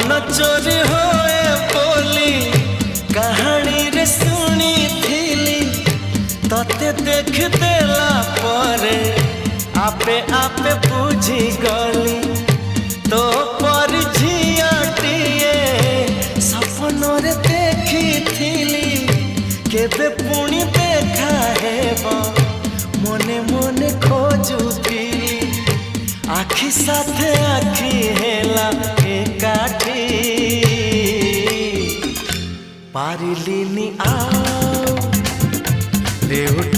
मन चोरी होए बोली कहानी रे सुनी थिली तते देख देला परे आपे आपे बुझी गली तो पर झियाटिए सपन रे देखी थिली केबे पुणी देखा हेबा मने मने खोजुथिली आखि साथे आखि हेला एकाठी पारिलिनी आओ देउठ